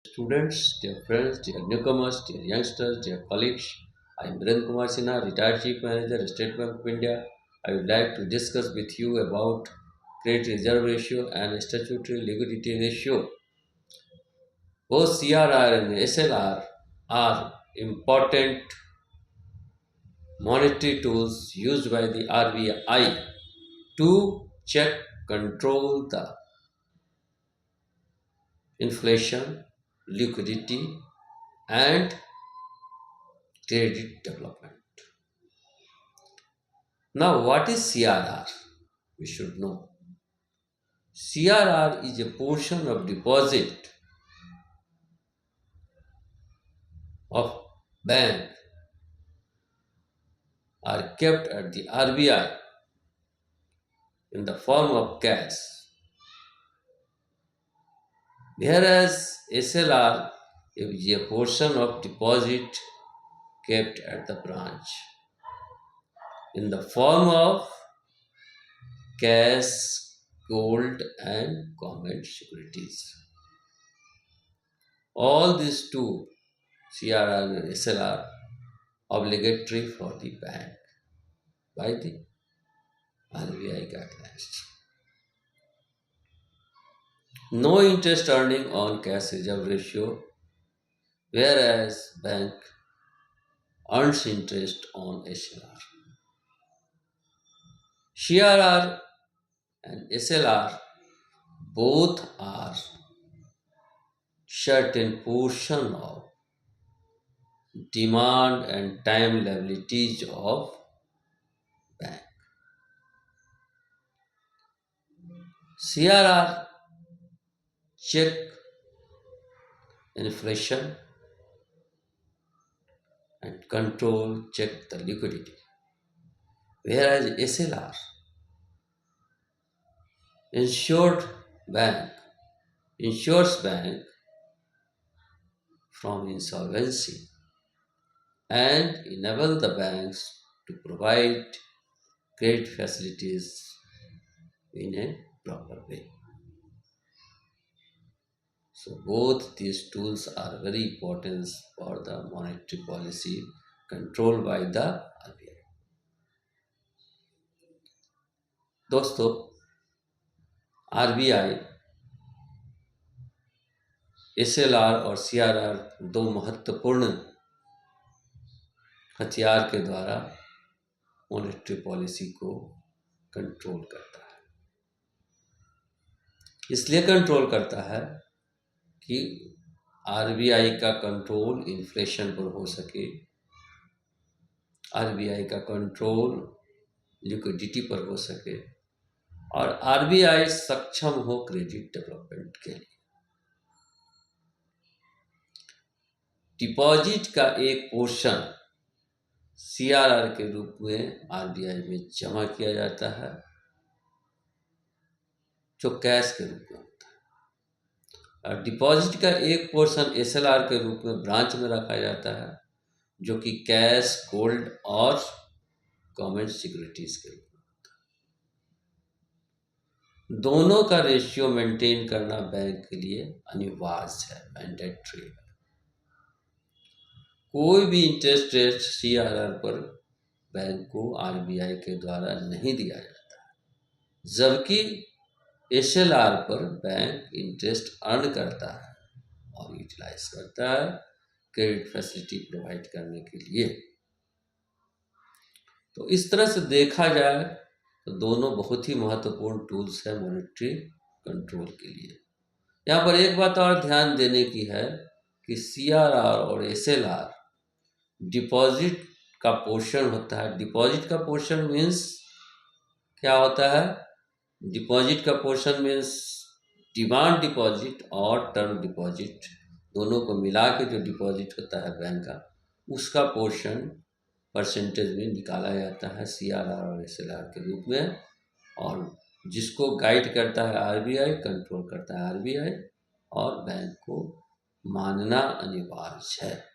Students, dear friends, dear newcomers, dear youngsters, dear colleagues, I am Virendra Kumar Sinha, retired Chief Manager, State Bank of India. I would like to discuss with you about credit reserve ratio and statutory liquidity ratio. Both CRR and SLR are important monetary tools used by the RBI to check, control the inflation, liquidity, and credit development. Now, what is CRR? We should know. CRR is a portion of deposit of bank are kept at the RBI in the form of cash, whereas SLR is a portion of deposit kept at the branch in the form of cash, gold, and government securities. All these two, CRR and SLR, obligatory for the bank by the RBI guidelines. No interest earning on cash reserve ratio, whereas bank earns interest on SLR. CRR and SLR both are certain portion of demand and time liabilities of bank. CRR check inflation and control check the liquidity, whereas SLR insured bank insures bank from insolvency and enable the banks to provide credit facilities in a proper way. So both these tools are very important for the monetary policy controlled by the RBI. दोस्तों, RBI SLR और CRR दो महत्वपूर्ण हथियार के द्वारा monetary policy को control करता है। इसलिए कंट्रोल करता है कि आरबीआई का कंट्रोल इन्फ्लेशन पर हो सके, आरबीआई का कंट्रोल लिक्विडिटी पर हो सके और आरबीआई सक्षम हो क्रेडिट डेवलपमेंट के लिए। डिपॉजिट का एक पोर्शन सीआरआर के रूप में आरबीआई में जमा किया जाता है, जो कैश के रूप में होता है, और डिपॉजिट का एक पोर्शन एसएलआर के रूप में ब्रांच में रखा जाता है, जो कि कैश, गोल्ड और गवर्नमेंट सिक्योरिटीज के रूप में होता है। दोनों का रेशियो मेंटेन करना बैंक के लिए अनिवार्य है, मैंडेटरी है। कोई भी इंटरेस्ट रेट सीआरआर पर बैंक को आरबीआई के द्वारा नहीं दिया जाता है, जबकि एसएलआर पर बैंक इंटरेस्ट अर्न करता है और यूटिलाइज करता है क्रेडिट फैसिलिटी प्रोवाइड करने के लिए। तो इस तरह से देखा जाए तो दोनों बहुत ही महत्वपूर्ण टूल्स है मॉनेटरी कंट्रोल के लिए। यहाँ पर एक बात और ध्यान देने की है कि सीआरआर और एसएलआर डिपॉजिट का पोर्शन होता है। डिपॉजिट का पोर्शन मीन्स क्या होता है? डिपॉजिट का पोर्शन मीन्स डिमांड डिपॉजिट और टर्म डिपॉजिट दोनों को मिला के जो डिपॉजिट होता है बैंक का, उसका पोर्शन परसेंटेज में निकाला जाता है सीआरआर और एसएलआर के रूप में, और जिसको गाइड करता है आरबीआई, कंट्रोल करता है आरबीआई, और बैंक को मानना अनिवार्य है।